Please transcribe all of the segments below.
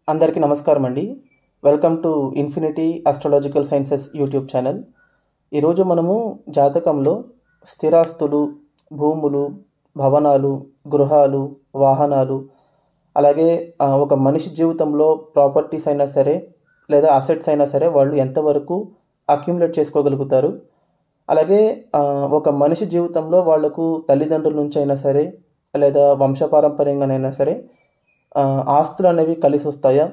అందరికీ నమస్కారం అండి. Welcome to infinity astrological sciences YouTube channel. ఈరోజు మనము జాతకంలో స్థిరాస్తులు, భూములు, భవనాలు, గృహాలు, వాహనాలు, అలాగే ఒక మనిషి జీవితంలో ప్రాపర్టీస్ అయినా సరే లేదా అసెట్స్ అయినా సరే వాళ్ళు ఎంతవరకు అక్యుములేట్ చేసుకోగలుగుతారు, అలాగే ఒక మనిషి జీవితంలో వాళ్లకు తల్లిదండ్రుల నుంచి అయినా సరే లేదా వంశపారంపర్యంగానైనా సరే ఆస్తులు అనేవి కలిసి వస్తాయా,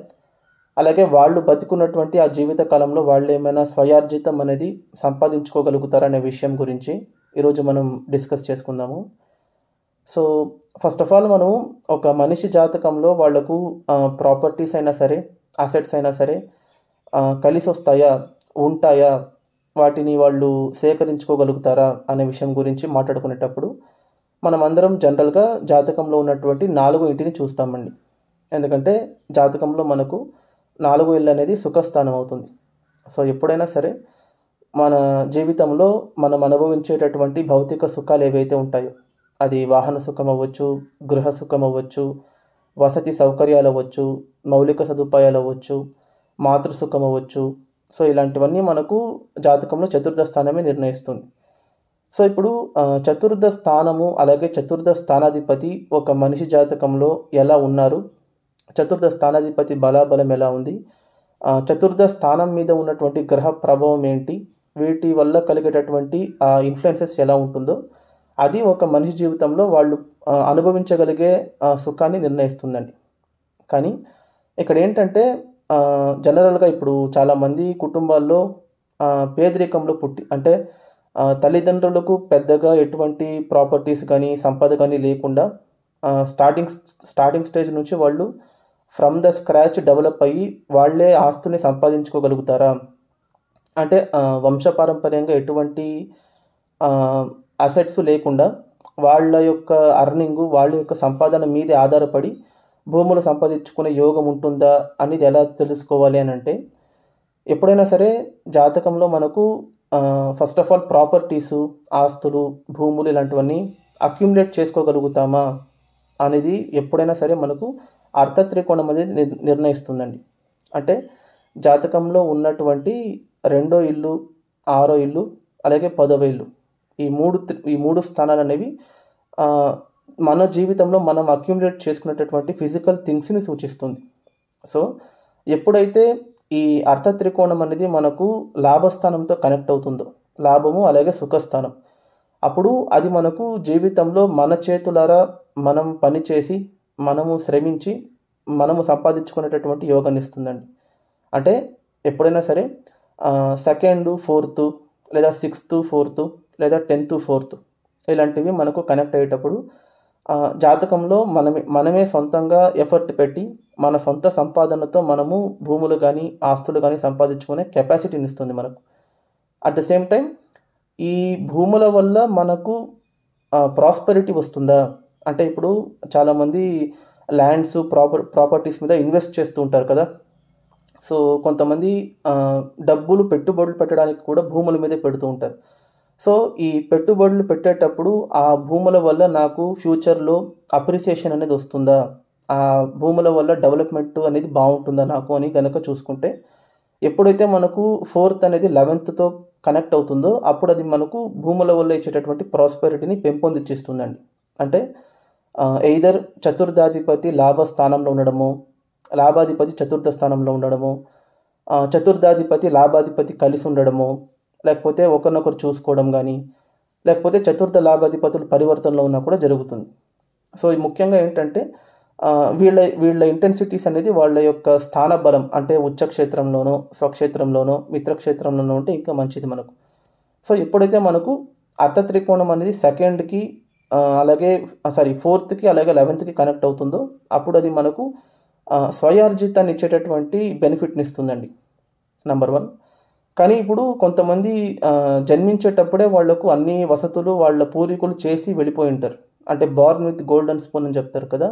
అలాగే వాళ్ళు బతికున్నటువంటి ఆ జీవిత కాలంలో వాళ్ళు ఏమైనా స్వయార్జితం అనేది సంపాదించుకోగలుగుతారనే విషయం గురించి ఈరోజు మనం డిస్కస్ చేసుకుందాము. సో ఫస్ట్ ఆఫ్ ఆల్ మనం ఒక మనిషి జాతకంలో వాళ్లకు ప్రాపర్టీస్ అయినా సరే అసెట్స్ అయినా సరే కలిసి వస్తాయా, ఉంటాయా, వాటిని వాళ్ళు సేకరించుకోగలుగుతారా అనే విషయం గురించి మాట్లాడుకునేటప్పుడు మనం అందరం జనరల్గా జాతకంలో ఉన్నటువంటి 4 ఇంటిని చూస్తామండి. ఎందుకంటే జాతకంలో మనకు 4 ఇల్లు అనేది సుఖస్థానం అవుతుంది. సో ఎప్పుడైనా సరే మన జీవితంలో మనం అనుభవించేటటువంటి భౌతిక సుఖాలు ఏవైతే ఉంటాయో, అది వాహన సుఖం అవ్వచ్చు, గృహ సుఖం అవ్వచ్చు, వసతి సౌకర్యాలు అవ్వచ్చు, మౌలిక సదుపాయాలు అవ్వచ్చు, మాతృసుఖం అవ్వచ్చు. సో ఇలాంటివన్నీ మనకు జాతకంలో చతుర్థ స్థానమే నిర్ణయిస్తుంది. సో ఇప్పుడు చతుర్థ స్థానము అలాగే చతుర్థ స్థానాధిపతి ఒక మనిషి జాతకంలో ఎలా ఉన్నారు, చతుర్థ స్థానాధిపతి బలాబలం ఎలా ఉంది, చతుర్థ స్థానం మీద ఉన్నటువంటి గ్రహ ప్రభావం ఏంటి, వీటి వల్ల కలిగేటటువంటి ఇన్ఫ్లుయెన్సెస్ ఎలా ఉంటుందో అది ఒక మనిషి జీవితంలో వాళ్ళు అనుభవించగలిగే సుఖాన్ని నిర్ణయిస్తుందండి. కానీ ఇక్కడ ఏంటంటే జనరల్గా ఇప్పుడు చాలామంది కుటుంబాల్లో పేదరికంలో పుట్టి, అంటే తల్లిదండ్రులకు పెద్దగా ఎటువంటి ప్రాపర్టీస్ కానీ సంపద కానీ లేకుండా స్టార్టింగ్ స్టేజ్ నుంచి వాళ్ళు ఫ్రమ్ ద స్క్రాచ్ డెవలప్ అయ్యి వాళ్ళే ఆస్తుని సంపాదించుకోగలుగుతారా, అంటే వంశపారంపర్యంగా ఎటువంటి అసెట్స్ లేకుండా వాళ్ళ యొక్క అర్నింగు, వాళ్ళ యొక్క సంపాదన మీదే ఆధారపడి భూములు సంపాదించుకునే యోగం ఉంటుందా అనేది ఎలా తెలుసుకోవాలి అని అంటే, ఎప్పుడైనా సరే జాతకంలో మనకు ఫస్ట్ ఆఫ్ ఆల్ ప్రాపర్టీసు, ఆస్తులు, భూములు ఇలాంటివన్నీ అక్యుములేట్ చేసుకోగలుగుతామా అనేది ఎప్పుడైనా సరే మనకు అర్థత్రికోణం అనేది నిర్ణయిస్తుందండి. అంటే జాతకంలో ఉన్నటువంటి 2వ ఇల్లు, 6వ ఇల్లు, అలాగే 10వ ఇల్లు, ఈ మూడు స్థానాలు అనేవి మన జీవితంలో మనం అక్యుములేట్ చేసుకునేటటువంటి ఫిజికల్ థింగ్స్ని సూచిస్తుంది. సో ఎప్పుడైతే ఈ అర్థత్రికోణం అనేది మనకు లాభస్థానంతో కనెక్ట్ అవుతుందో, లాభము అలాగే సుఖస్థానం, అప్పుడు అది మనకు జీవితంలో మన చేతులారా మనం పనిచేసి మనము శ్రమించి మనము సంపాదించుకునేటటువంటి యోగాన్ని ఇస్తుందండి. అంటే ఎప్పుడైనా సరే 2nd, 4th లేదా 6th, 4th లేదా 10th, 4th ఇలాంటివి మనకు కనెక్ట్ అయ్యేటప్పుడు జాతకంలో మనమే సొంతంగా ఎఫర్ట్ పెట్టి మన సొంత సంపాదనతో మనము భూములు కానీ ఆస్తులు కానీ సంపాదించుకునే కెపాసిటీని ఇస్తుంది మనకు. అట్ ద సేమ్ టైం ఈ భూముల వల్ల మనకు ప్రాస్పెరిటీ వస్తుందా అంటే, ఇప్పుడు చాలామంది ల్యాండ్స్, ప్రాపర్టీస్ మీద ఇన్వెస్ట్ చేస్తూ ఉంటారు కదా. సో కొంతమంది పెట్టుబడులు పెట్టడానికి కూడా భూముల మీదే పెడుతూ ఉంటారు. సో ఈ పెట్టుబడులు పెట్టేటప్పుడు ఆ భూముల వల్ల నాకు ఫ్యూచర్లో అప్రిసియేషన్ అనేది వస్తుందా, ఆ భూముల వల్ల డెవలప్మెంట్ అనేది బాగుంటుందా నాకు అని కనుక చూసుకుంటే, ఎప్పుడైతే మనకు 4th అనేది 11thతో కనెక్ట్ అవుతుందో అప్పుడు అది మనకు భూముల వల్ల ఇచ్చేటటువంటి ప్రాస్పెరిటీని పెంపొందించిస్తుందండి. అంటే ఎయిదర్ చతుర్థాధిపతి లాభస్థానంలో ఉండడము, లాభాధిపతి చతుర్థ స్థానంలో ఉండడము, చతుర్థాధిపతి లాభాధిపతి కలిసి ఉండడము, లేకపోతే ఒకరినొకరు చూసుకోవడం కానీ, లేకపోతే చతుర్థ లాభాధిపతులు పరివర్తనలో ఉన్నా కూడా జరుగుతుంది. సో ముఖ్యంగా ఏంటంటే వీళ్ళ ఇంటెన్సిటీస్ అనేది వాళ్ళ యొక్క స్థాన బలం, అంటే ఉచ్చక్షేత్రంలోనో, స్వక్షేత్రంలోనో, మిత్రక్షేత్రంలోనో ఉంటే ఇంకా మంచిది మనకు. సో ఎప్పుడైతే మనకు అర్థత్రికోణం అనేది 2ndకి అలాగే 4thకి అలాగే 11thకి కనెక్ట్ అవుతుందో అప్పుడు అది మనకు స్వయార్జితాన్ని ఇచ్చేటటువంటి బెనిఫిట్ని ఇస్తుందండి, నెంబర్ 1. కానీ ఇప్పుడు కొంతమంది జన్మించేటప్పుడే వాళ్లకు అన్ని వసతులు వాళ్ళ పూర్వీకులు చేసి వెళ్ళిపోయి ఉంటారు. అంటే బార్న్ విత్ గోల్డెన్ స్పూన్ అని చెప్తారు కదా.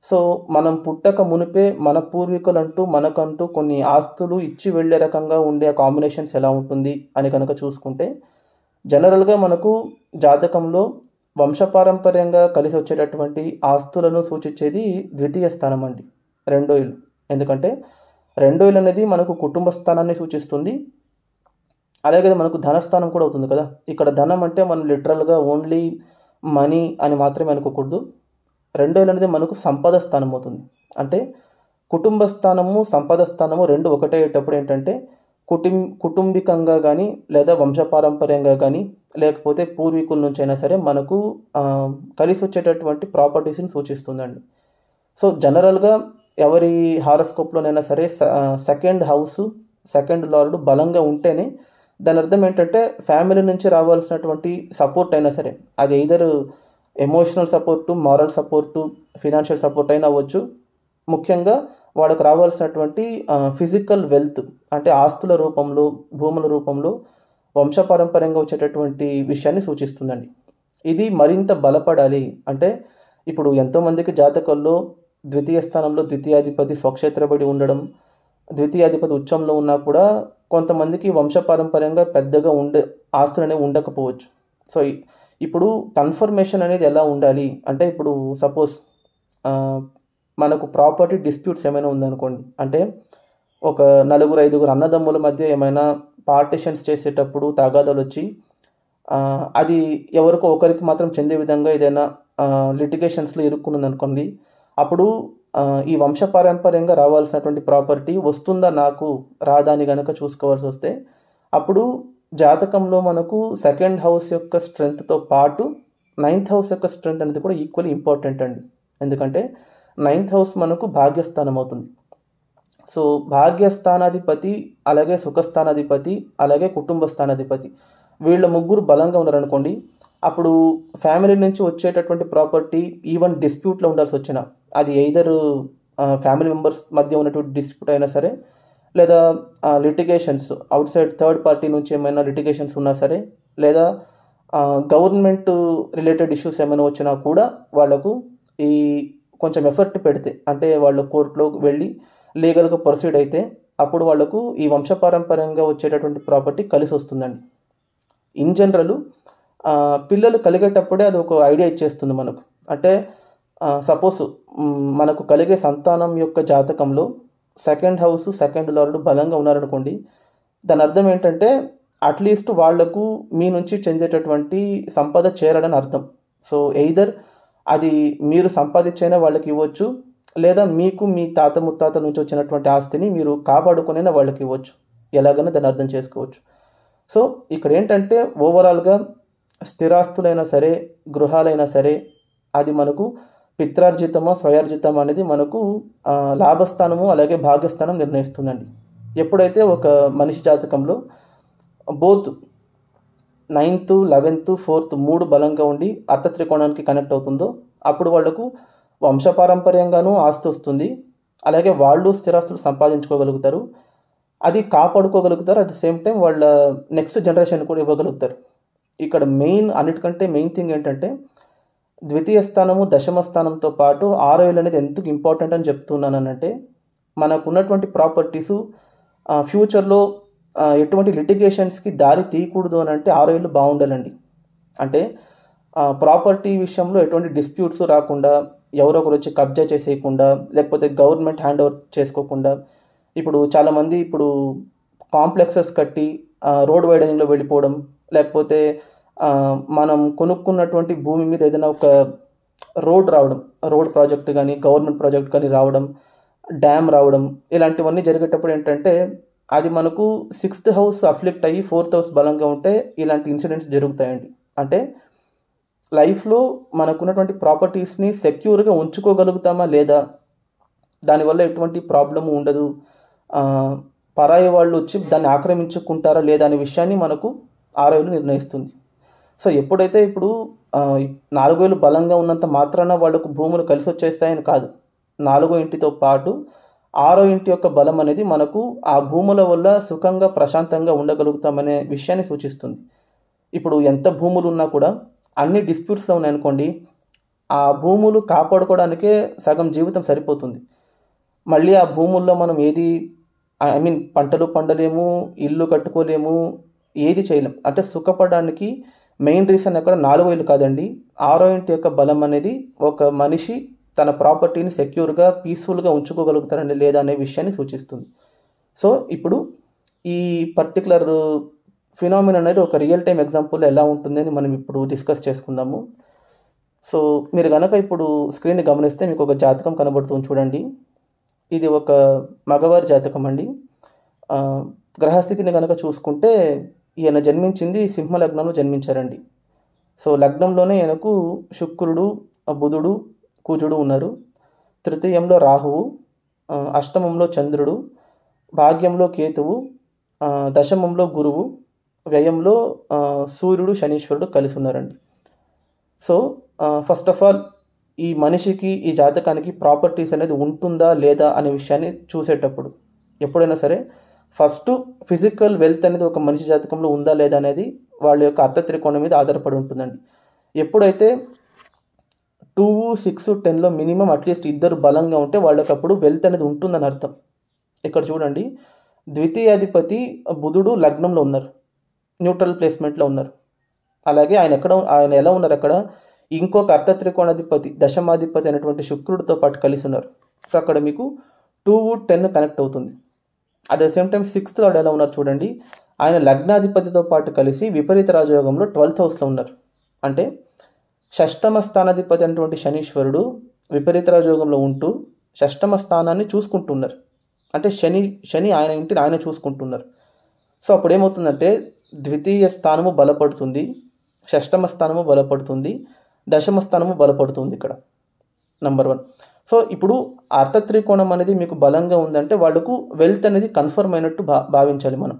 సో మనం పుట్టక మునిపే మన పూర్వీకులంటూ మనకంటూ కొన్ని ఆస్తులు ఇచ్చి వెళ్ళే రకంగా ఉండే కాంబినేషన్స్ ఎలా ఉంటుంది అని కనుక చూసుకుంటే, జనరల్గా మనకు జాతకంలో వంశపారంపర్యంగా కలిసి వచ్చేటటువంటి ఆస్తులను సూచించేది ద్వితీయ స్థానం అండి, 2వ ఇల్లు. ఎందుకంటే 2 ఇల్లు అనేది మనకు కుటుంబ స్థానాన్ని సూచిస్తుంది, అలాగే మనకు ధనస్థానం కూడా అవుతుంది కదా. ఇక్కడ ధనం అంటే మనం లిటరల్గా ఓన్లీ మనీ అని మాత్రమే అనుకోకూడదు. 2 ఇల్లు అనేది మనకు సంపద స్థానం అవుతుంది. అంటే కుటుంబ స్థానము, సంపద స్థానము 2 ఒకటే అయ్యేటప్పుడు ఏంటంటే కుటుంబికంగా కానీ లేదా వంశపారంపర్యంగా కానీ లేకపోతే పూర్వీకుల నుంచి అయినా సరే మనకు కలిసి వచ్చేటటువంటి ప్రాపర్టీస్ని సూచిస్తుందండి. సో జనరల్గా ఎవరి హారోస్కోప్లోనైనా సరే సెకండ్ హౌస్, సెకండ్ లార్డ్ బలంగా ఉంటేనే దాని అర్థం ఏంటంటే ఫ్యామిలీ నుంచి రావాల్సినటువంటి సపోర్ట్ అయినా సరే, అది either emotional support, moral support, financial support అయినా అవ్వచ్చు. ముఖ్యంగా వాళ్ళకు రావాల్సినటువంటి ఫిజికల్ వెల్త్ అంటే ఆస్తుల రూపంలో, భూముల రూపంలో వంశపారంపర్యంగా వచ్చేటటువంటి విషయాన్ని సూచిస్తుందండి. ఇది మరింత బలపడాలి అంటే ఇప్పుడు ఎంతోమందికి జాతకాల్లో ద్వితీయ స్థానంలో ద్వితీయాధిపతి స్వక్షేత్రబడి ఉండడం, ద్వితీయాధిపతి ఉచ్చంలో ఉన్నా కూడా కొంతమందికి వంశపారంపర్యంగా పెద్దగా ఆస్తులు అనేవి ఉండకపోవచ్చు. సో ఇప్పుడు కన్ఫర్మేషన్ అనేది ఎలా ఉండాలి అంటే ఇప్పుడు సపోజ్ మనకు ప్రాపర్టీ డిస్ప్యూట్స్ ఏమైనా ఉందనుకోండి, అంటే ఒక 4-5 అన్నదమ్ముల మధ్య ఏమైనా పార్టిషన్స్ చేసేటప్పుడు తగాదాలు వచ్చి అది ఎవరికో ఒకరికి మాత్రం చెందే విధంగా ఏదైనా లిటిగేషన్స్లో ఇరుక్కున్నది అనుకోండి, అప్పుడు ఈ వంశపారంపర్యంగా రావాల్సినటువంటి ప్రాపర్టీ వస్తుందా నాకు రాదా అని కనుక చూసుకోవాల్సి వస్తే అప్పుడు జాతకంలో మనకు సెకండ్ హౌస్ యొక్క స్ట్రెంగ్త్తో పాటు 9th హౌస్ యొక్క స్ట్రెంగ్త్ అనేది కూడా ఈక్వల్లీ ఇంపార్టెంట్ అండి. ఎందుకంటే 9th హౌస్ మనకు భాగ్యస్థానం అవుతుంది. సో భాగ్యస్థానాధిపతి, అలాగే సుఖస్థానాధిపతి, అలాగే కుటుంబ స్థానాధిపతి వీళ్ళ ముగ్గురు బలంగా ఉన్నారనుకోండి, అప్పుడు ఫ్యామిలీ నుంచి వచ్చేటటువంటి ప్రాపర్టీ ఈవెన్ డిస్ప్యూట్లో ఉండాల్సి వచ్చినా, అది ఎయిదర్ ఫ్యామిలీ మెంబర్స్ మధ్య ఉన్నటువంటి డిస్ప్యూట్ అయినా సరే, లేదా litigations out side third party నుంచి ఏమైనా లిటిగేషన్స్ ఉన్నా సరే, లేదా గవర్నమెంట్ రిలేటెడ్ ఇష్యూస్ ఏమైనా వచ్చినా కూడా వాళ్ళకు ఈ కొంచెం ఎఫర్ట్ పెడితే, అంటే వాళ్ళు కోర్టులోకి వెళ్ళి లీగల్గా ప్రొసీడ్ అయితే అప్పుడు వాళ్ళకు ఈ వంశపారంపర్యంగా వచ్చేటటువంటి ప్రాపర్టీ కలిసి వస్తుందండి. ఇన్ జనరల్ పిల్లలు కలిగేటప్పుడే అది ఒక ఐడియా ఇచ్చేస్తుంది మనకు. అంటే సపోజ్ మనకు కలిగే సంతానం యొక్క జాతకంలో సెకండ్ హౌస్, సెకండ్ లార్డ్ బలంగా ఉన్నారనుకోండి, దాని అర్థం ఏంటంటే అట్లీస్ట్ వాళ్లకు మీ నుంచి చెందేటటువంటి సంపద చేరడని అర్థం. సో ఎయిదర్ అది మీరు సంపాదించైనా వాళ్ళకి ఇవ్వచ్చు, లేదా మీకు మీ తాత ముత్తాత నుంచి వచ్చినటువంటి ఆస్తిని మీరు కాపాడుకునైనా వాళ్ళకి ఇవ్వచ్చు. ఎలాగైనా దాన్ని అర్థం చేసుకోవచ్చు. సో ఇక్కడ ఏంటంటే ఓవరాల్గా స్థిరాస్తులైనా సరే, గృహాలైనా సరే, అది మనకు పిత్రార్జితమా స్వయార్జితమా అనేది మనకు లాభస్థానము అలాగే భాగ్యస్థానం నిర్ణయిస్తుందండి. ఎప్పుడైతే ఒక మనిషి జాతకంలో బోత్ 9th, 11th, 4th 3 బలంగా ఉండి అర్థ త్రికోణానికి కనెక్ట్ అవుతుందో అప్పుడు వాళ్లకు వంశపారంపర్యంగానూ ఆస్తి వస్తుంది, అలాగే వాళ్ళు స్థిరాస్తులు సంపాదించుకోగలుగుతారు, అది కాపాడుకోగలుగుతారు, అట్ ద సేమ్ టైం వాళ్ళ నెక్స్ట్ జనరేషన్ కూడా ఇవ్వగలుగుతారు. ఇక్కడ అన్నిటికంటే మెయిన్ థింగ్ ఏంటంటే ద్వితీయ స్థానము, దశమ స్థానంతో పాటు 6వ ఇల్లు అనేది ఎందుకు ఇంపార్టెంట్ అని చెప్తున్నానంటే మనకు ఉన్నటువంటి ప్రాపర్టీసు ఫ్యూచర్లో ఎటువంటి లిటిగేషన్స్కి దారి తీయకూడదు అని అంటే 6వ ఇల్లు బాగుండాలండి. అంటే ప్రాపర్టీ విషయంలో ఎటువంటి డిస్ప్యూట్స్ రాకుండా, ఎవరో ఒకరు వచ్చి కబ్జా చేసేయకుండా, లేకపోతే గవర్నమెంట్ హ్యాండ్ ఓవర్ చేసుకోకుండా, ఇప్పుడు చాలామంది ఇప్పుడు కాంప్లెక్సెస్ కట్టి రోడ్ వైడనింగ్లో వెళ్ళిపోవడం, లేకపోతే మనం కొనుక్కున్నటువంటి భూమి మీద ఏదైనా ఒక రోడ్ రావడం, రోడ్ ప్రాజెక్ట్ కానీ గవర్నమెంట్ ప్రాజెక్ట్ కానీ రావడం, డ్యామ్ రావడం, ఇలాంటివన్నీ జరిగేటప్పుడు ఏంటంటే అది మనకు 6th హౌస్ అఫ్లిక్ట్ అయ్యి 4th హౌస్ బలంగా ఉంటే ఇలాంటి ఇన్సిడెంట్స్ జరుగుతాయండి. అంటే లైఫ్లో మనకున్నటువంటి ప్రాపర్టీస్ని సెక్యూర్గా ఉంచుకోగలుగుతామా లేదా, దానివల్ల ఎటువంటి ప్రాబ్లము ఉండదు, పరాయి వాళ్ళు వచ్చి దాన్ని ఆక్రమించుకుంటారా లేదా అనే విషయాన్ని మనకు 6వ ఇల్లు నిర్ణయిస్తుంది. సో ఎప్పుడైతే ఇప్పుడు 4వ ఇల్లు బలంగా ఉన్నంత మాత్రాన వాళ్ళకు భూములు కలిసి వచ్చేస్తాయని కాదు, 4వ ఇంటితో పాటు 6వ ఇంటి యొక్క బలం అనేది మనకు ఆ భూముల వల్ల సుఖంగా ప్రశాంతంగా ఉండగలుగుతామనే విషయాన్ని సూచిస్తుంది. ఇప్పుడు ఎంత భూములు ఉన్నా కూడా అన్ని డిస్ప్యూట్స్లో ఉన్నాయనుకోండి, ఆ భూములు కాపాడుకోవడానికే సగం జీవితం సరిపోతుంది. మళ్ళీ ఆ భూముల్లో మనం ఏది పంటలు పండలేము, ఇల్లు కట్టుకోలేము, ఏది చేయలేం. అంటే సుఖపడడానికి మెయిన్ రీజన్ ఎక్కడ 4వ ఇల్లు కాదండి, 6వ ఇంటి యొక్క బలం అనేది ఒక మనిషి తన ప్రాపర్టీని సెక్యూర్గా పీస్ఫుల్గా ఉంచుకోగలుగుతారని లేదా అనే విషయాన్ని సూచిస్తుంది. సో ఇప్పుడు ఈ పర్టికులర్ ఫినామినా అనేది ఒక రియల్ టైం ఎగ్జాంపుల్ ఎలా ఉంటుందని మనం ఇప్పుడు డిస్కస్ చేసుకుందాము. సో మీరు కనుక ఇప్పుడు స్క్రీన్ని గమనిస్తే మీకు ఒక జాతకం కనబడుతుంది చూడండి. ఇది ఒక మగవారి జాతకం అండి. గ్రహస్థితిని కనుక చూసుకుంటే ఈయన జన్మించింది సింహ లగ్నంలో జన్మించారండి. సో లగ్నంలోనే ఈయనకు శుక్రుడు, బుధుడు, కుజుడు ఉన్నారు. తృతీయంలో రాహువు, అష్టమంలో చంద్రుడు, భాగ్యంలో కేతువు, దశమంలో గురువు, వ్యయంలో సూర్యుడు, శనీశ్వరుడు కలిసి ఉన్నారండి. సో ఫస్ట్ ఆఫ్ ఆల్ ఈ మనిషికి ఈ జాతకానికి ప్రాపర్టీస్ అనేది ఉంటుందా లేదా అనే విషయాన్ని చూసేటప్పుడు ఎప్పుడైనా సరే ఫస్ట్ ఫిజికల్ వెల్త్ అనేది ఒక మనిషి జాతకంలో ఉందా లేదా అనేది వాళ్ళ యొక్క అర్థ త్రికోణం మీద ఆధారపడి ఉంటుందండి. ఎప్పుడైతే 2, 6, 10లో మినిమం అట్లీస్ట్ ఇద్దరు బలంగా ఉంటే వాళ్ళకి అప్పుడు వెల్త్ అనేది ఉంటుందని అర్థం. ఇక్కడ చూడండి, ద్వితీయాధిపతి బుధుడు లగ్నంలో ఉన్నారు, న్యూట్రల్ ప్లేస్మెంట్లో ఉన్నారు. అలాగే ఆయన ఎలా ఉన్నారు అక్కడ ఇంకొక అర్థ త్రికోణాధిపతి దశమాధిపతి అయినటువంటి శుక్రుడితో పాటు కలిసి ఉన్నారు. సో అక్కడ మీకు 2, 10 కనెక్ట్ అవుతుంది. At the same time 6th lord ఎలా ఉన్నారు చూడండి, ఆయన లగ్నాధిపతితో పాటు కలిసి విపరీత రాజయోగంలో 12th హౌస్లో ఉన్నారు. అంటే షష్టమ స్థానాధిపతి అయినటువంటి శనీశ్వరుడు విపరీత రాజయోగంలో ఉంటూ షష్టమ స్థానాన్ని చూసుకుంటున్నారు. అంటే శని ఆయన ఇంటిని ఆయన చూసుకుంటున్నారు. సో అప్పుడు ఏమవుతుందంటే ద్వితీయ స్థానము బలపడుతుంది, షష్టమ స్థానము బలపడుతుంది, దశమ స్థానము బలపడుతుంది ఇక్కడ నంబర్ 1. సో ఇప్పుడు అర్థ త్రికోణం అనేది మీకు బలంగా ఉందంటే వాళ్ళకు వెల్త్ అనేది కన్ఫర్మ్ అయినట్టు భావించాలి మనం.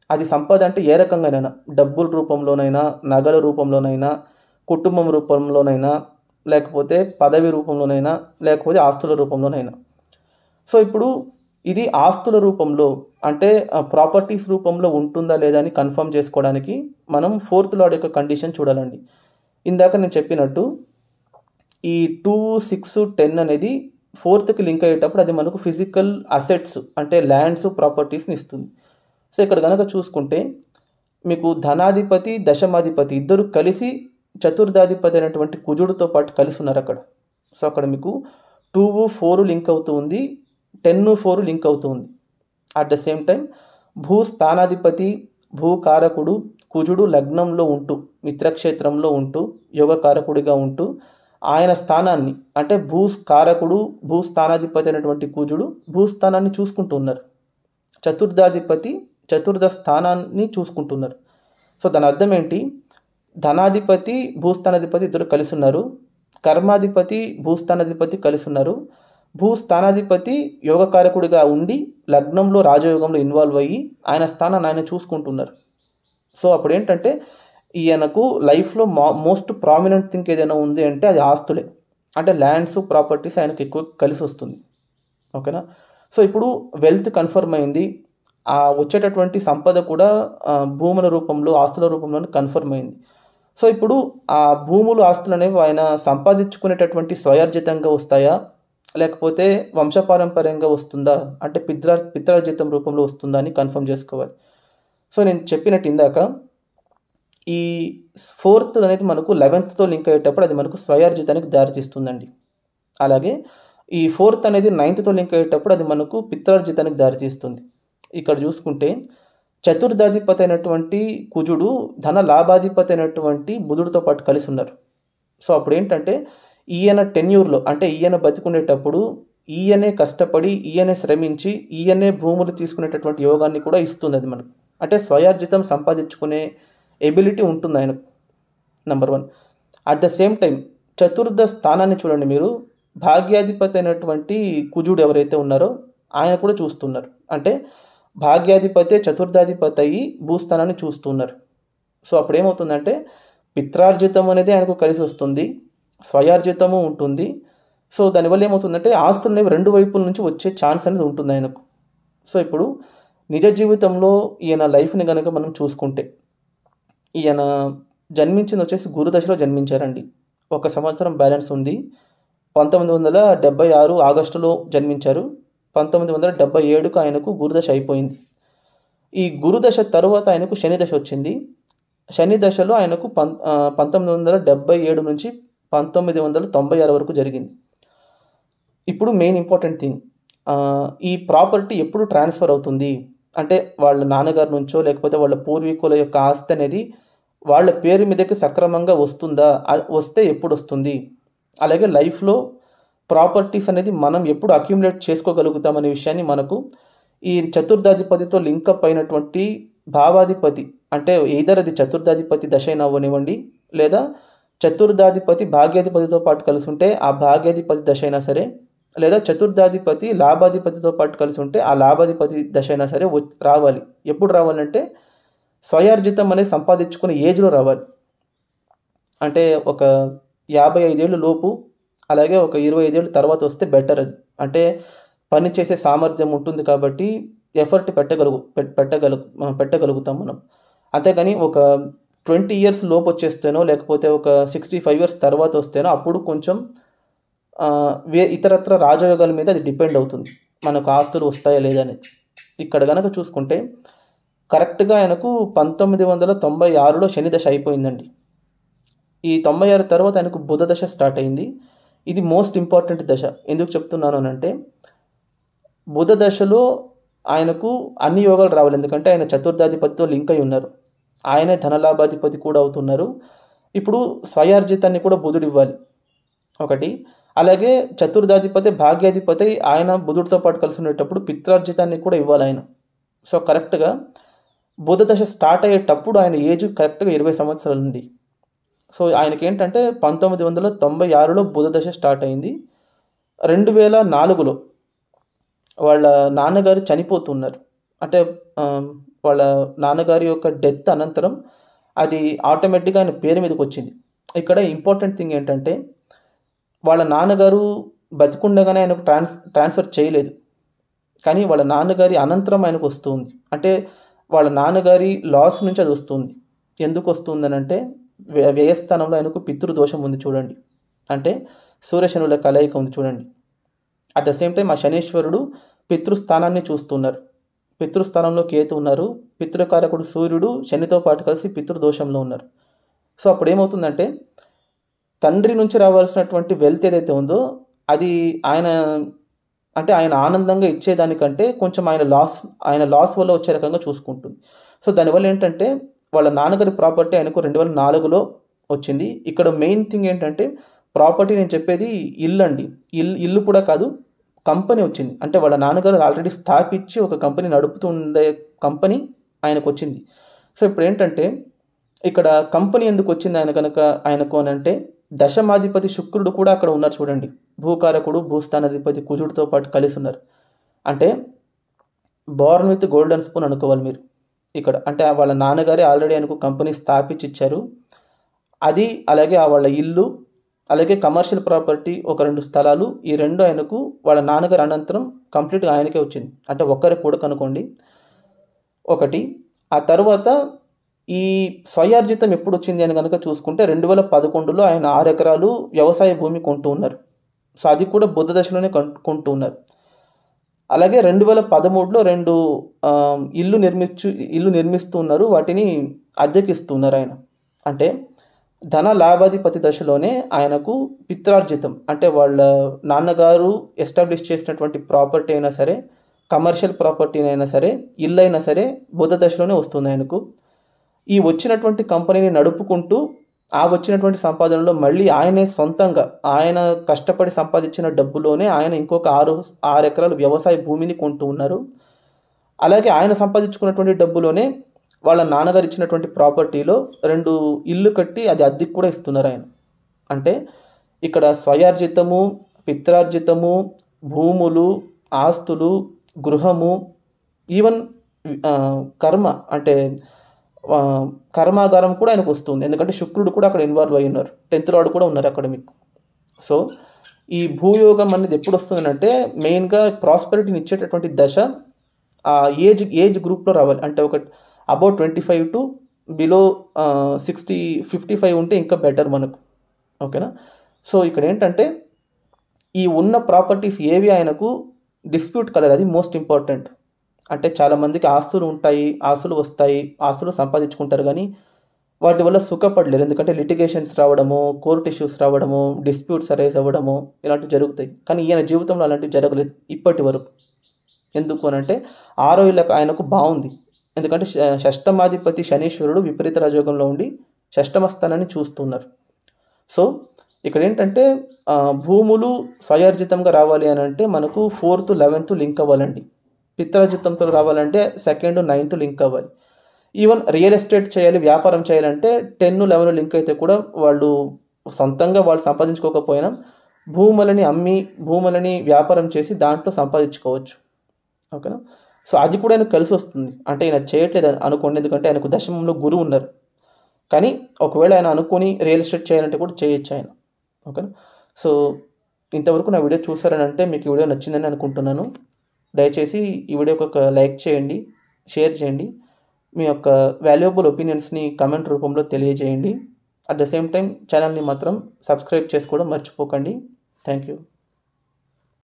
అది సంపద అంటే ఏ రకంగానైనా, డబ్బుల రూపంలోనైనా, నగల రూపంలోనైనా, కుటుంబం రూపంలోనైనా, లేకపోతే పదవి రూపంలోనైనా, లేకపోతే ఆస్తుల రూపంలోనైనా. సో ఇప్పుడు ఇది ఆస్తుల రూపంలో అంటే ప్రాపర్టీస్ రూపంలో ఉంటుందా లేదా అని కన్ఫర్మ్ చేసుకోవడానికి మనం 4th లార్డ్ యొక్క కండిషన్ చూడాలండి. ఇందాక నేను చెప్పినట్టు ఈ 2, 6, 10 అనేది 4th లింక్ అయ్యేటప్పుడు అది మనకు ఫిజికల్ అసెట్స్ అంటే ల్యాండ్స్, ప్రాపర్టీస్ని ఇస్తుంది. సో ఇక్కడ కనుక చూసుకుంటే మీకు ధనాధిపతి, దశమాధిపతి ఇద్దరు కలిసి చతుర్థాధిపతి అయినటువంటి కుజుడితో పాటు కలిసి ఉన్నారు అక్కడ. సో అక్కడ మీకు 2, 4 లింక్ అవుతూ ఉంది, 10, 4 లింక్ అవుతూ ఉంది. అట్ ద సేమ్ టైం భూస్థానాధిపతి, భూకారకుడు కుజుడు లగ్నంలో ఉంటూ మిత్రక్షేత్రంలో ఉంటూ యోగకారకుడిగా ఉంటూ ఆయన స్థానాన్ని అంటే భూకారకుడు, భూస్థానాధిపతి అయినటువంటి కుజుడు భూస్థానాన్ని చూసుకుంటూ ఉన్నారు. చతుర్థాధిపతి చతుర్థ స్థానాన్ని చూసుకుంటున్నారు. సో దాని అర్థం ఏంటి, ధనాధిపతి, భూస్థానాధిపతి ఇద్దరు కలిసి ఉన్నారు, కర్మాధిపతి, భూస్థానాధిపతి కలిసి ఉన్నారు, భూస్థానాధిపతి యోగకారకుడిగా ఉండి లగ్నంలో రాజయోగంలో ఇన్వాల్వ్ అయ్యి ఆయన స్థానాన్ని ఆయన చూసుకుంటున్నారు. సో అప్పుడు ఏంటంటే ఈయనకు లైఫ్లో మోస్ట్ ప్రామినెంట్ థింగ్ ఏదైనా ఉంది అంటే అది ఆస్తులే, అంటే ల్యాండ్స్, ప్రాపర్టీస్ ఆయనకు ఎక్కువ కలిసి వస్తుంది. ఓకేనా. సో ఇప్పుడు వెల్త్ కన్ఫర్మ్ అయింది, ఆ వచ్చేటటువంటి సంపద కూడా భూముల రూపంలో, ఆస్తుల రూపంలో కన్ఫర్మ్ అయింది. సో ఇప్పుడు ఆ భూములు, ఆస్తులు అనేవి ఆయన సంపాదించుకునేటటువంటి స్వయార్జితంగా వస్తాయా లేకపోతే వంశపారంపర్యంగా వస్తుందా అంటే పిత్రార్జితం రూపంలో వస్తుందా అని కన్ఫర్మ్ చేసుకోవాలి. సో నేను చెప్పినట్టు ఇందాక ఈ 4th అనేది మనకు 11th లింక్ అయ్యేటప్పుడు అది మనకు స్వయార్జితానికి దారితీస్తుందండి. అలాగే ఈ 4th అనేది 9th లింక్ అయ్యేటప్పుడు అది మనకు పిత్రార్జితానికి దారితీస్తుంది. ఇక్కడ చూసుకుంటే చతుర్థాధిపతి అయినటువంటి కుజుడు ధన లాభాధిపతి అయినటువంటి బుధుడితో పాటు కలిసి ఉన్నారు. సో అప్పుడు ఏంటంటే ఈయన టెన్యూర్లో అంటే ఈయన బతికుండేటప్పుడు ఈయనే కష్టపడి, ఈయనే శ్రమించి, ఈయనే భూములు తీసుకునేటటువంటి యోగాన్ని కూడా ఇస్తుంది అది మనకు. అంటే స్వయార్జితం సంపాదించుకునే ఎబిలిటీ ఉంటుంది ఆయనకు number 1. At the same time చతుర్థ స్థానాన్ని చూడండి మీరు, భాగ్యాధిపతి అయినటువంటి కుజుడు ఎవరైతే ఉన్నారో ఆయన కూడా చూస్తున్నారు. అంటే భాగ్యాధిపతి చతుర్థాధిపతి అయ్యి భూస్థానాన్ని చూస్తున్నారు. సో అప్పుడు ఏమవుతుందంటే పిత్రార్జితం అనేది ఆయనకు కలిసి వస్తుంది, స్వయార్జితము ఉంటుంది. సో దానివల్ల ఏమవుతుందంటే ఆస్తులు అనేవి 2 వైపుల నుంచి వచ్చే ఛాన్స్ అనేది ఉంటుంది ఆయనకు. సో ఇప్పుడు నిజ జీవితంలో ఈయన లైఫ్ని కనుక మనం చూసుకుంటే ఈయన జన్మించింది వచ్చేసి గురుదశలో జన్మించారండి. 1 సంవత్సరం బ్యాలెన్స్ ఉంది. 1976 ఆగస్టులో జన్మించారు. 1977కు ఆయనకు గురుదశ అయిపోయింది. ఈ గురుదశ తరువాత ఆయనకు శని దశ వచ్చింది. శని దశలో ఆయనకు 1977 నుంచి 1996 వరకు జరిగింది. ఇప్పుడు మెయిన్ ఇంపార్టెంట్ థింగ్, ఈ ప్రాపర్టీ ఎప్పుడు ట్రాన్స్ఫర్ అవుతుంది అంటే వాళ్ళ నాన్నగారి నుంచో లేకపోతే వాళ్ళ పూర్వీకుల యొక్క ఆస్తి అనేది వాళ్ళ పేరు మీదకి సక్రమంగా వస్తుందా, వస్తే ఎప్పుడు వస్తుంది, అలాగే లైఫ్లో ప్రాపర్టీస్ అనేది మనం ఎప్పుడు అక్యుములేట్ చేసుకోగలుగుతాం అనే విషయాన్ని మనకు ఈ చతుర్థాధిపతితో లింకప్ అయినటువంటి భావాధిపతి, అంటే ఎయిదర్ అది చతుర్థాధిపతి దశ అయినా అవ్వనివ్వండి, లేదా చతుర్థాధిపతి భాగ్యాధిపతితో పాటు కలిసి ఉంటే ఆ భాగ్యాధిపతి దశ అయినా సరే, లేదా చతుర్థాధిపతి లాభాధిపతితో పాటు కలిసి ఉంటే ఆ లాభాధిపతి దశ అయినా సరే రావాలి. ఎప్పుడు రావాలంటే స్వయార్జితం అనేది సంపాదించుకునే ఏజ్లో రావాలి. అంటే ఒక 55 ఏళ్ళ లోపు, అలాగే ఒక 25 ఏళ్ళ తర్వాత వస్తే బెటర్. అది అంటే పని చేసే సామర్థ్యం ఉంటుంది కాబట్టి ఎఫర్ట్ పెట్టగలుగుతాం మనం. అంతేగాని ఒక 20 ఇయర్స్ లోపు వచ్చేస్తేనో లేకపోతే ఒక 65 ఇయర్స్ తర్వాత వస్తేనో అప్పుడు కొంచెం ఇతరత్ర రాజయోగాల మీద అది డిపెండ్ అవుతుంది, మనకు ఆస్తులు వస్తాయా లేదా అనేది. ఇక్కడ కనుక చూసుకుంటే కరెక్ట్గా ఆయనకు 1996లో శని దశ అయిపోయిందండి. ఈ 96 తర్వాత ఆయనకు బుధ దశ స్టార్ట్ అయింది. ఇది మోస్ట్ ఇంపార్టెంట్ దశ. ఎందుకు చెప్తున్నాను అని అంటే బుధ దశలో ఆయనకు అన్ని యోగాలు రావాలి. ఎందుకంటే ఆయన చతుర్థాధిపతితో లింక్ అయి ఉన్నారు, ఆయనే ధనలాభాధిపతి కూడా అవుతున్నారు. ఇప్పుడు స్వయార్జితాన్ని కూడా బుధుడు ఇవ్వాలి ఒకటి, అలాగే చతుర్థాధిపతి భాగ్యాధిపతి ఆయన బుధుడితో పాటు కలిసి ఉండేటప్పుడు పిత్రార్జితాన్ని కూడా ఇవ్వాలి ఆయన. సో కరెక్ట్గా బుధ దశ స్టార్ట్ అయ్యేటప్పుడు ఆయన ఏజ్ కరెక్ట్గా 20 సంవత్సరాల నుండి. సో ఆయనకి ఏంటంటే 1996లో బుధ దశ స్టార్ట్ అయింది. 2004లో వాళ్ళ నాన్నగారు చనిపోతున్నారు. అంటే వాళ్ళ నాన్నగారి యొక్క డెత్ అనంతరం అది ఆటోమేటిక్గా ఆయన పేరు మీదకి వచ్చింది. ఇక్కడ ఇంపార్టెంట్ థింగ్ ఏంటంటే వాళ్ళ నాన్నగారు బతికుండగానే ఆయనకు ట్రాన్స్ఫర్ చేయలేదు, కానీ వాళ్ళ నాన్నగారి అనంతరం ఆయనకు వస్తుంది. అంటే వాళ్ళ నాన్నగారి లాస్ నుంచి అది వస్తుంది. ఎందుకు వస్తుందని అంటే వ్యయస్థానంలో ఆయనకు పితృదోషం ఉంది చూడండి, అంటే సూర్యశనుల కలయిక ఉంది చూడండి. అట్ ద సేమ్ టైం ఆ శనీశ్వరుడు పితృస్థానాన్ని చూస్తున్నారు, పితృస్థానంలో కేతు ఉన్నారు, పితృకారకుడు సూర్యుడు శనితో పాటు కలిసి పితృదోషంలో ఉన్నారు. సో అప్పుడు ఏమవుతుందంటే తండ్రి నుంచి రావాల్సినటువంటి వెల్త్ ఏదైతే ఉందో అది ఆయన ఆనందంగా ఇచ్చేదానికంటే కొంచెం ఆయన లాస్ వల్ల వచ్చే రకంగా చూసుకుంటుంది. సో దానివల్ల ఏంటంటే వాళ్ళ నాన్నగారి ప్రాపర్టీ ఆయనకు 2004లో వచ్చింది. ఇక్కడ మెయిన్ థింగ్ ఏంటంటే ప్రాపర్టీ నేను చెప్పేది ఇల్లు అండి, ఇల్లు కూడా కాదు, కంపెనీ వచ్చింది. అంటే వాళ్ళ నాన్నగారు ఆల్రెడీ స్థాపించి ఒక కంపెనీ నడుపుతూ ఉండే కంపెనీ ఆయనకు వచ్చింది. సో ఇప్పుడు ఏంటంటే ఇక్కడ కంపెనీ ఎందుకు వచ్చింది ఆయనకు అని అంటే దశమాధిపతి శుక్రుడు కూడా అక్కడ ఉన్నారు చూడండి, భూకారకుడు భూస్థానాధిపతి కుజుడితో పాటు కలిసి ఉన్నారు. అంటే బోర్న్ విత్ గోల్డెన్ స్పూన్ అనుకోవాలి మీరు ఇక్కడ. అంటే వాళ్ళ నాన్నగారే ఆల్రెడీ ఆయనకు కంపెనీ స్థాపించి ఇచ్చారు. అది అలాగే వాళ్ళ ఇల్లు, అలాగే కమర్షియల్ ప్రాపర్టీ ఒక 2 స్థలాలు, ఈ 2 ఆయనకు వాళ్ళ నాన్నగారు అనంతరం కంప్లీట్గా ఆయనకే వచ్చింది. అంటే ఒక్కరికి కూడా కనుకోండి ఒకటి. ఆ తర్వాత ఈ స్వయార్జితం ఎప్పుడు వచ్చింది అని కనుక చూసుకుంటే 2011లో ఆయన 6 ఎకరాలు వ్యవసాయ భూమి కొంటూ ఉన్నారు. సో అది కూడా బుధ దశలోనే కొంటూ ఉన్నారు. అలాగే 2013లో 2 ఇల్లు నిర్మిస్తూ ఉన్నారు, వాటిని అద్దెకిస్తున్నారు ఆయన. అంటే ధన లాభాధిపతి దశలోనే ఆయనకు పిత్రార్జితం, అంటే వాళ్ళ నాన్నగారు ఎస్టాబ్లిష్ చేసినటువంటి ప్రాపర్టీ అయినా సరే, కమర్షియల్ ప్రాపర్టీ అయినా సరే, ఇల్లు అయినా సరే బుధ దశలోనే వస్తుంది ఆయనకు. ఈ వచ్చినటువంటి కంపెనీని నడుపుకుంటూ ఆ వచ్చినటువంటి సంపాదనలో మళ్ళీ ఆయనే సొంతంగా ఆయన కష్టపడి సంపాదించిన డబ్బులోనే ఆయన ఇంకొక 6 ఎకరాలు వ్యవసాయ భూమిని కొంటూ ఉన్నారు. అలాగే ఆయన సంపాదించుకున్నటువంటి డబ్బులోనే వాళ్ళ నాన్నగారు ఇచ్చినటువంటి ప్రాపర్టీలో 2 ఇల్లు కట్టి అది అద్దెకు కూడా ఇస్తున్నారు ఆయన. అంటే ఇక్కడ స్వయార్జితము, పిత్రార్జితము, భూములు, ఆస్తులు, గృహము, ఈవెన్ కర్మ అంటే కర్మాగారం కూడా ఆయనకు వస్తుంది. ఎందుకంటే శుక్రుడు కూడా అక్కడ ఇన్వాల్వ్ అయి ఉన్నారు, 10th లార్డ్ కూడా ఉన్నారు అక్కడ మీకు. సో ఈ భూయోగం అనేది ఎప్పుడు వస్తుందంటే మెయిన్గా ప్రాస్పెరిటీని ఇచ్చేటటువంటి దశ ఆ ఏజ్ గ్రూప్లో రావాలి. అంటే ఒక అబౌట్ 25 టు బిలో 55 ఉంటే ఇంకా బెటర్ మనకు, ఓకేనా. సో ఇక్కడ ఏంటంటే ఈ ఉన్న ప్రాపర్టీస్ ఏవి ఆయనకు డిస్ప్యూట్ కలదు, అది మోస్ట్ ఇంపార్టెంట్. అంటే చాలామందికి ఆస్తులు ఉంటాయి, ఆస్తులు వస్తాయి, ఆస్తులు సంపాదించుకుంటారు, కానీ వాటి వల్ల సుఖపడలేరు. ఎందుకంటే లిటిగేషన్స్ రావడము, కోర్ట్ ఇష్యూస్ రావడము, డిస్ప్యూట్స్ అరైజ్ అవ్వడము ఇలాంటివి జరుగుతాయి. కానీ ఈయన జీవితంలో అలాంటివి జరగలేదు ఇప్పటి వరకు. ఎందుకు అనంటే ఆరోగ్యం ఆయనకు బాగుంది. ఎందుకంటే షష్టమాధిపతి శనీశ్వరుడు విపరీత రాజయోగంలో ఉండి షష్టమ స్థానాన్ని చూస్తున్నారు. సో ఇక్కడ ఏంటంటే భూములు స్వయార్జితంగా రావాలి అని అంటే మనకు 4th 11th లింక్ అవ్వాలండి. పిత్రార్జితంతో రావాలంటే 2nd 9th లింక్ అవ్వాలి. ఈవెన్ రియల్ ఎస్టేట్ చేయాలి, వ్యాపారం చేయాలంటే 10 11 లింక్ అయితే కూడా వాళ్ళు సొంతంగా వాళ్ళు సంపాదించుకోకపోయినా భూములని అమ్మి భూములని వ్యాపారం చేసి దాంట్లో సంపాదించుకోవచ్చు. ఓకేనా. సో అది కూడా ఆయనకు కలిసి వస్తుంది. అంటే ఆయన చేయట్లేదు అనుకోండి, ఎందుకంటే ఆయనకు దశమంలో గురువు ఉన్నారు. కానీ ఒకవేళ ఆయన అనుకుని రియల్ ఎస్టేట్ చేయాలంటే కూడా చేయొచ్చు ఆయన. ఓకేనా. సో ఇంతవరకు నా వీడియో చూసారని అంటే మీకు ఈ వీడియో నచ్చిందని అనుకుంటున్నాను. దయచేసి ఈ వీడియోకి ఒక లైక్ చేయండి, షేర్ చేయండి, మీ యొక్క వాల్యుయబుల్ ఒపీనియన్స్ని కామెంట్ రూపంలో తెలియజేయండి. అట్ ద సేమ్ టైం ఛానల్ని మాత్రం సబ్స్క్రైబ్ చేసుకోవడం మర్చిపోకండి. Thank you.